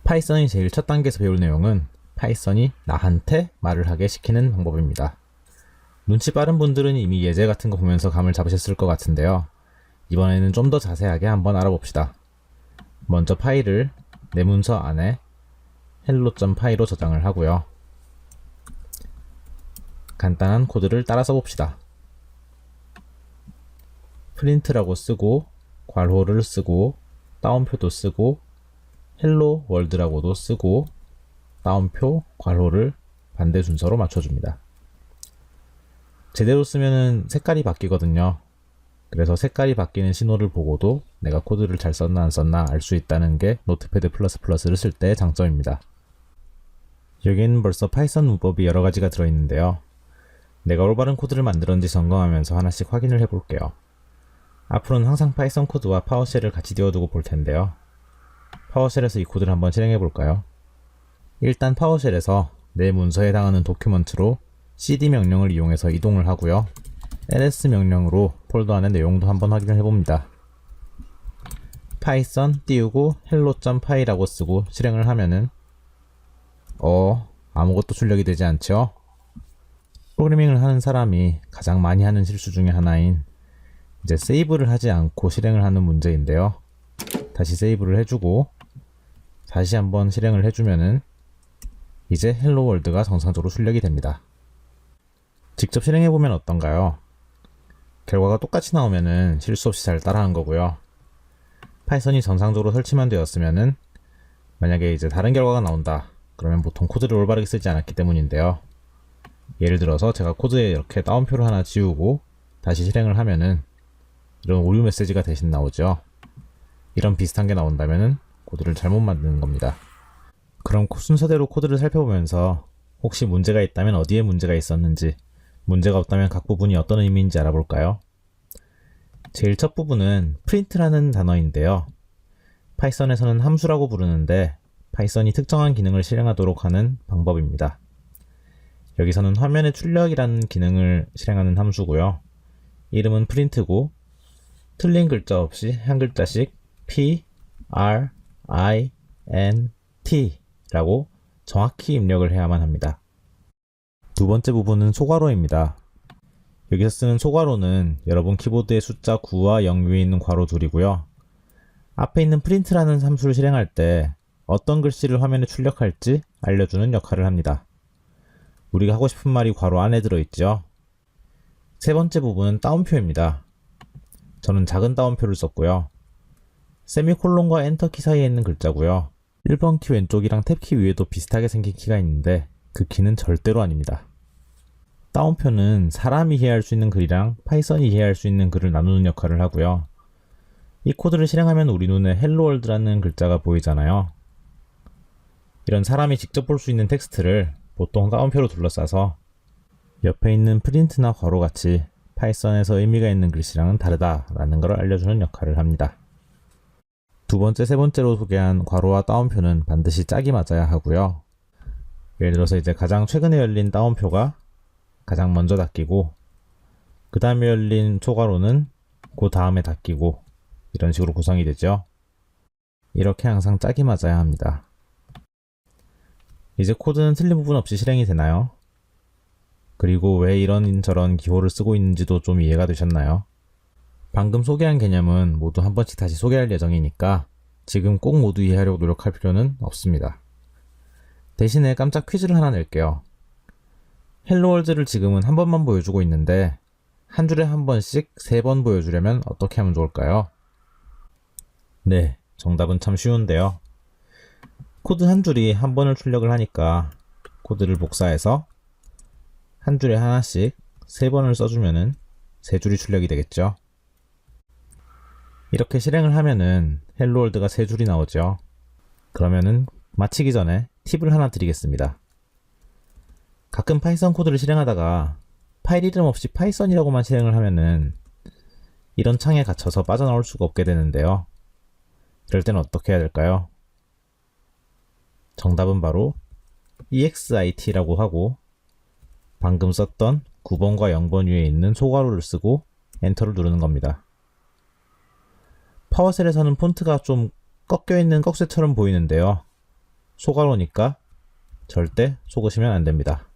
파이썬이 제일 첫 단계에서 배울 내용은 파이썬이 나한테 말을 하게 시키는 방법입니다. 눈치 빠른 분들은 이미 예제 같은 거 보면서 감을 잡으셨을 것 같은데요. 이번에는 좀 더 자세하게 한번 알아봅시다. 먼저 파일을 내 문서 안에 hello.py로 저장을 하고요. 간단한 코드를 따라 써봅시다. 프린트라고 쓰고 괄호를 쓰고 따옴표도 쓰고 헬로 월드라고도 쓰고 따옴표 괄호를 반대 순서로 맞춰줍니다. 제대로 쓰면은 색깔이 바뀌거든요. 그래서 색깔이 바뀌는 신호를 보고도 내가 코드를 잘 썼나 안 썼나 알 수 있다는 게 노트패드++를 쓸 때의 장점입니다. 여기에는 벌써 파이썬 문법이 여러 가지가 들어있는데요. 내가 올바른 코드를 만들었는지 점검하면서 하나씩 확인을 해볼게요. 앞으로는 항상 파이썬 코드와 파워쉘을 같이 띄워두고 볼 텐데요. 파워쉘에서 이 코드를 한번 실행해 볼까요? 일단 파워쉘에서 내 문서에 해당하는 도큐먼트로 cd 명령을 이용해서 이동을 하고요. ls 명령으로 폴더 안의 내용도 한번 확인을 해봅니다. 파이썬 띄우고 hello.py라고 쓰고 실행을 하면은 아무것도 출력이 되지 않죠? 프로그래밍을 하는 사람이 가장 많이 하는 실수 중에 하나인 이제 세이브를 하지 않고 실행을 하는 문제인데요. 다시 세이브를 해주고 다시 한번 실행을 해주면은 이제 헬로 월드가 정상적으로 출력이 됩니다. 직접 실행해보면 어떤가요? 결과가 똑같이 나오면은 실수 없이 잘 따라한 거고요. 파이썬이 정상적으로 설치만 되었으면은 만약에 이제 다른 결과가 나온다 그러면 보통 코드를 올바르게 쓰지 않았기 때문인데요. 예를 들어서 제가 코드에 이렇게 따옴표를 하나 지우고 다시 실행을 하면은 이런 오류 메시지가 대신 나오죠. 이런 비슷한 게 나온다면은 코드를 잘못 만드는 겁니다. 그럼 순서대로 코드를 살펴보면서 혹시 문제가 있다면 어디에 문제가 있었는지, 문제가 없다면 각 부분이 어떤 의미인지 알아볼까요? 제일 첫 부분은 print라는 단어인데요. 파이썬에서는 함수라고 부르는데 파이썬이 특정한 기능을 실행하도록 하는 방법입니다. 여기서는 화면의 출력이라는 기능을 실행하는 함수고요. 이름은 print고 틀린 글자 없이 한 글자씩 p, r, i, n, t 라고 정확히 입력을 해야만 합니다. 두 번째 부분은 소괄호입니다. 여기서 쓰는 소괄호는 여러분 키보드의 숫자 9와 0 위에 있는 괄호 둘이고요. 앞에 있는 print라는 함수를 실행할 때 어떤 글씨를 화면에 출력할지 알려주는 역할을 합니다. 우리가 하고 싶은 말이 괄호 안에 들어있죠. 세 번째 부분은 따옴표입니다. 저는 작은 따옴표를 썼고요. 세미콜론과 엔터 키 사이에 있는 글자고요. 1번 키 왼쪽이랑 탭 키 위에도 비슷하게 생긴 키가 있는데 그 키는 절대로 아닙니다. 따옴표는 사람이 이해할 수 있는 글이랑 파이썬이 이해할 수 있는 글을 나누는 역할을 하고요. 이 코드를 실행하면 우리 눈에 헬로 월드라는 글자가 보이잖아요. 이런 사람이 직접 볼 수 있는 텍스트를 보통 따옴표로 둘러싸서 옆에 있는 프린트나 괄호같이 파이썬에서 의미가 있는 글씨랑은 다르다라는 걸 알려주는 역할을 합니다. 두 번째, 세 번째로 소개한 괄호와 따옴표는 반드시 짝이 맞아야 하고요. 예를 들어서 이제 가장 최근에 열린 따옴표가 가장 먼저 닫히고 그 다음에 열린 초괄호는 그 다음에 닫히고 이런 식으로 구성이 되죠. 이렇게 항상 짝이 맞아야 합니다. 이제 코드는 틀린 부분 없이 실행이 되나요? 그리고 왜 이런저런 기호를 쓰고 있는지도 좀 이해가 되셨나요? 방금 소개한 개념은 모두 한 번씩 다시 소개할 예정이니까 지금 꼭 모두 이해하려고 노력할 필요는 없습니다. 대신에 깜짝 퀴즈를 하나 낼게요. 헬로월드를 지금은 한 번만 보여주고 있는데 한 줄에 한 번씩 3번 보여주려면 어떻게 하면 좋을까요? 네, 정답은 참 쉬운데요. 코드 한 줄이 한 번을 출력을 하니까 코드를 복사해서 한 줄에 하나씩 3번을 써주면은 3줄이 출력이 되겠죠. 이렇게 실행을 하면은 헬로월드가 3줄이 나오죠. 그러면은 마치기 전에 팁을 하나 드리겠습니다. 가끔 파이썬 코드를 실행하다가 파일 이름 없이 파이썬이라고만 실행을 하면은 이런 창에 갇혀서 빠져나올 수가 없게 되는데요. 이럴 때는 어떻게 해야 될까요? 정답은 바로 exit라고 하고 방금 썼던 9번과 0번 위에 있는 소괄호를 쓰고 엔터를 누르는 겁니다. 파워쉘에서는 폰트가 좀 꺾여있는 꺽쇠처럼 보이는데요. 소괄호니까 절대 속으시면 안 됩니다.